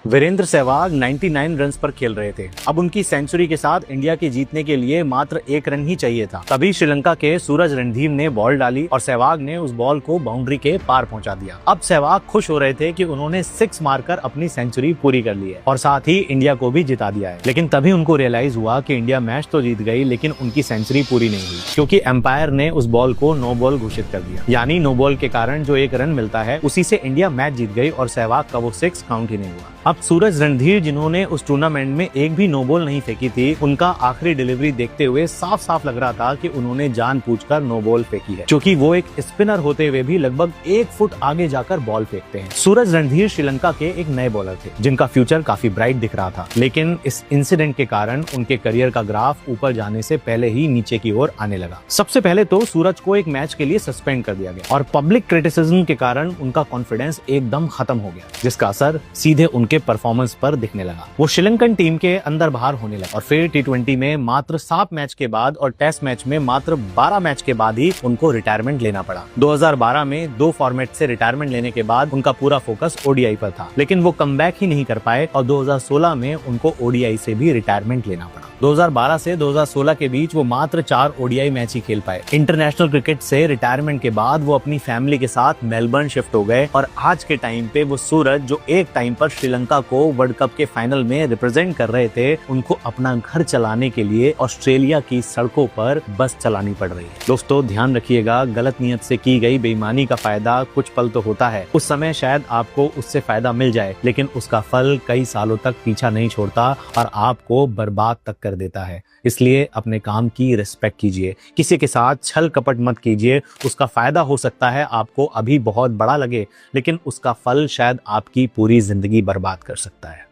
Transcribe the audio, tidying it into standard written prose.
Virendra Sehwag 99 runs पर खेल रहे थे। अब उनकी सेंचुरी के साथ इंडिया के जीतने के लिए मात्र 1 रन ही चाहिए था। तभी श्रीलंका के सूरज रणधीर ने बॉल डाली और सहवाग ने उस बॉल को बाउंड्री के पार पहुंचा दिया। अब सहवाग खुश हो रहे थे कि उन्होंने 6 मारकर अपनी सेंचुरी पूरी कर ली है और साथ ही इंडिया को भी जिता दिया है। लेकिन तभी उनको रियलाइज हुआ कि इंडिया मैच तो जीत गई लेकिन उनकी सेंचुरी पूरी नहीं हुई, क्योंकि एम्पायर ने उस बॉल को नो बॉल घोषित कर दिया। यानी नो बॉल के कारण जो 1 रन मिलता है उसी से इंडिया मैच जीत गई और सहवाग का वो 6 काउंट ही नहीं हुआ। अब सूरज रणधीर, जिन्होंने उस टूर्नामेंट में एक भी नो बॉल नहीं फेंकी थी, उनका आखिरी डिलीवरी देखते हुए साफ साफ लग रहा था कि उन्होंने जानबूझकर नो बॉल फेंकी है, क्योंकि वो एक स्पिनर होते हुए भी लगभग 1 फुट आगे जाकर बॉल फेंकते हैं। सूरज रणधीर श्रीलंका के एक नए बॉलर थे जिनका फ्यूचर काफी ब्राइट दिख रहा था, लेकिन इस इंसिडेंट के कारण उनके करियर का ग्राफ ऊपर जाने से पहले ही नीचे की ओर आने लगा। सबसे पहले तो सूरज को एक मैच के लिए सस्पेंड कर दिया गया और पब्लिक क्रिटिसिज्म के कारण उनका कॉन्फिडेंस एकदम खत्म हो गया, जिसका असर सीधे उनके परफॉर्मेंस पर दिखने लगा। वो श्रीलंकन टीम के अंदर बाहर होने लगा और फिर T20 में मात्र 7 मैच के बाद और टेस्ट मैच में मात्र 12 मैच के बाद ही उनको रिटायरमेंट लेना पड़ा। 2012 में 2 फॉर्मेट से रिटायरमेंट लेने के बाद उनका पूरा फोकस ODI पर था, लेकिन वो कमबैक ही नहीं कर पाए और 2016 में उनको ODI से भी रिटायरमेंट लेना पड़ा। 2012 से 2016 के बीच वो मात्र 4 ODI मैच ही खेल पाए। इंटरनेशनल क्रिकेट से रिटायरमेंट के बाद वो अपनी फैमिली के साथ मेलबर्न शिफ्ट हो गए और आज के टाइम पे वो सूरज, जो एक टाइम पर श्रीलंका को वर्ल्ड कप के फाइनल में रिप्रेजेंट कर रहे थे, उनको अपना घर चलाने के लिए ऑस्ट्रेलिया की सड़कों पर बस चलानी पड़ रही है। दोस्तों ध्यान रखिएगा, गलत नियत से की गई बेईमानी का फायदा कुछ पल तो होता है, उस समय शायद आपको उससे फायदा मिल जाए, लेकिन उसका फल कई सालों तक पीछा नहीं छोड़ता और आपको बर्बाद तक कर देता है। इसलिए अपने काम की रिस्पेक्ट कीजिए, किसी के साथ छल कपट मत कीजिए। उसका फायदा हो सकता है आपको अभी बहुत बड़ा लगे, लेकिन उसका फल शायद आपकी पूरी जिंदगी बर्बाद कर सकता है।